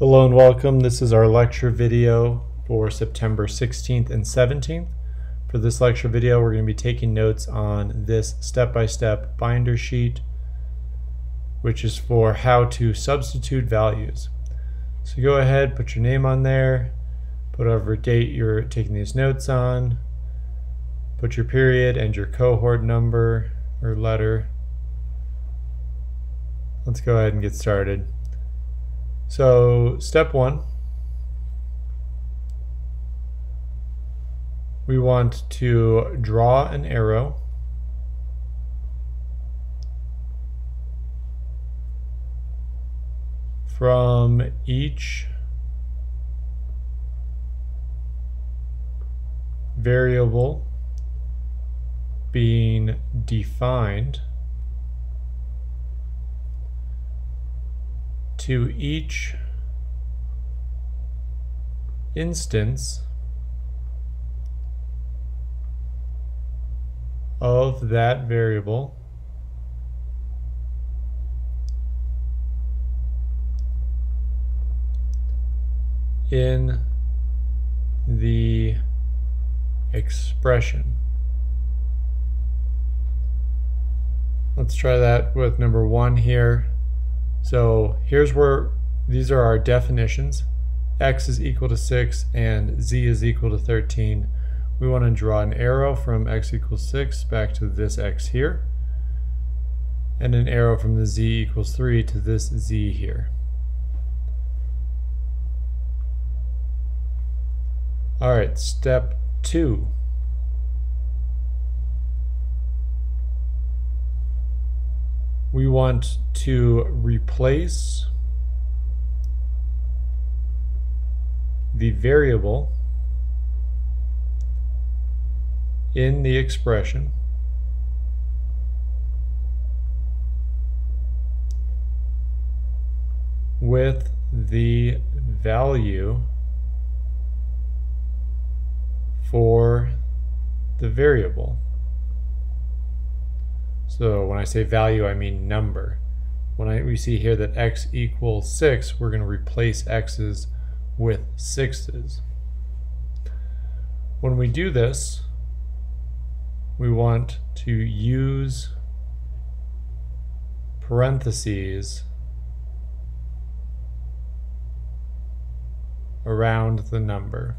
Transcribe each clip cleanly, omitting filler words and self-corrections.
Hello and welcome. This is our lecture video for September 16th and 17th. For this lecture video, we're going to be taking notes on this step-by-step binder sheet, which is for how to substitute values. So go ahead, put your name on there, put whatever date you're taking these notes on, put your period and your cohort number or letter. Let's go ahead and get started. So step one, we want to draw an arrow from each variable being defined to each instance of that variable in the expression. Let's try that with number one here. So here's where these are our definitions. X is equal to 6 and Z is equal to 13. We want to draw an arrow from X equals 6 back to this X here, and an arrow from the Z equals 3 to this Z here. Alright, step 2. We want to replace the variable in the expression with the value for the variable. So when I say value, I mean number. When we see here that X equals 6, we're going to replace X's with 6's. When we do this, we want to use parentheses around the number.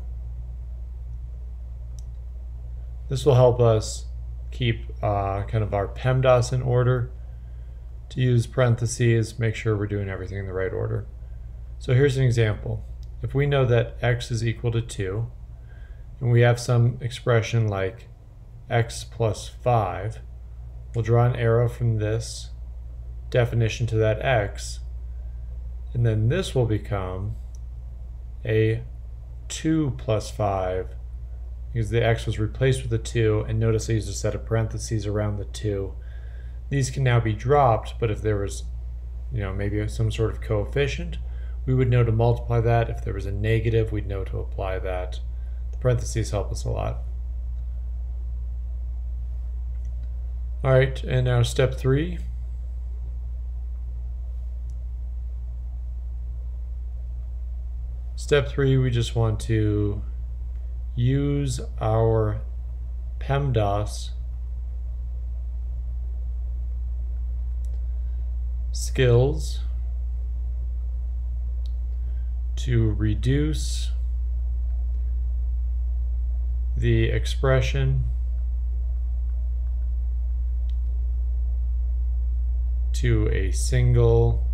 This will help us keep kind of our PEMDAS in order. To use parentheses, make sure we're doing everything in the right order. So here's an example. If we know that X is equal to 2, and we have some expression like X plus 5, we'll draw an arrow from this definition to that X, and then this will become a 2 plus 5, because the X was replaced with a 2, and notice I used a set of parentheses around the 2. These can now be dropped, but if there was, maybe some sort of coefficient, we would know to multiply that. If there was a negative, we'd know to apply that. The parentheses help us a lot. All right, and now step 3. Step 3, we just want to use our PEMDAS skills to reduce the expression to a single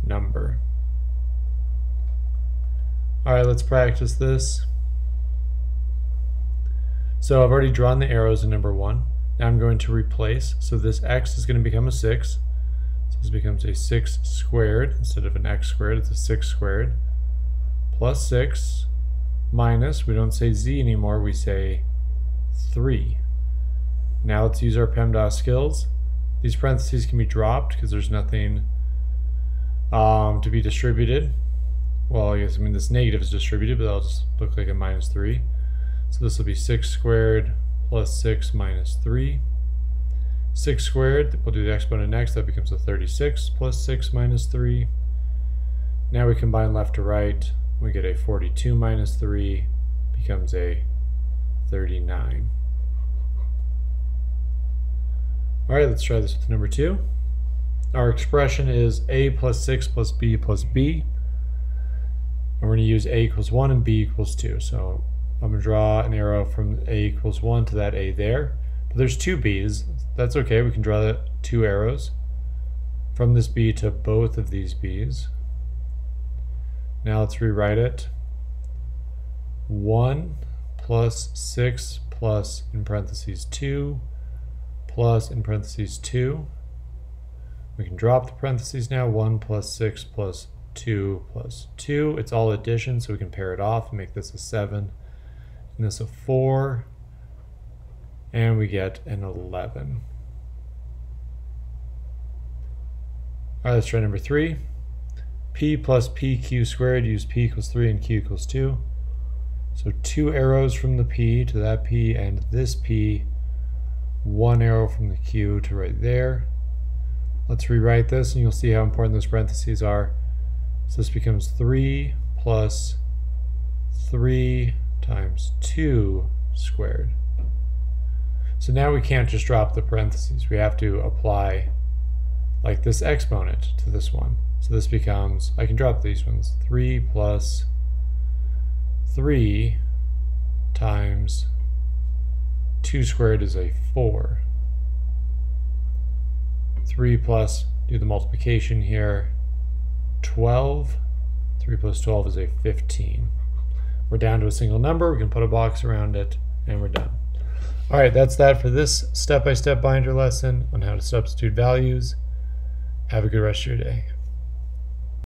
number. Alright, let's practice this. So I've already drawn the arrows in number 1. Now I'm going to replace. So this X is going to become a 6. So this becomes a 6 squared. Instead of an X squared, it's a 6 squared. Plus 6 minus, we don't say Z anymore, we say 3. Now let's use our PEMDAS skills. These parentheses can be dropped because there's nothing to be distributed. Well, I mean this negative is distributed, but that'll just look like a minus 3. So this will be 6 squared plus 6 minus 3. 6 squared, we'll do the exponent next, that becomes a 36 plus 6 minus 3. Now we combine left to right. We get a 42 minus 3 becomes a 39. All right, let's try this with number 2. Our expression is a plus 6 plus b plus b. And we're going to use a equals 1 and b equals 2. So I'm going to draw an arrow from a equals 1 to that a there. But there's two b's. That's okay. We can draw two arrows from this b to both of these b's. Now let's rewrite it. 1 plus 6 plus, in parentheses, 2 plus, in parentheses, 2. We can drop the parentheses now. 1 plus 6 plus 2 plus 2. It's all addition, so we can pair it off and make this a 7 and this a 4. And we get an 11. All right, let's try number 3. P plus PQ squared, use P equals 3 and Q equals 2. So 2 arrows from the P to that P and this P, 1 arrow from the Q to right there. Let's rewrite this and you'll see how important those parentheses are. So this becomes 3 plus 3 times 2 squared. So now we can't just drop the parentheses. We have to apply like this exponent to this one. So this becomes, I can drop these ones, 3 plus 3 times 2 squared is a 4. 3 plus, do the multiplication here, 12. 3 plus 12 is a 15. We're down to a single number. We can put a box around it, and we're done. All right, that's that for this step-by-step binder lesson on how to substitute values. Have a good rest of your day.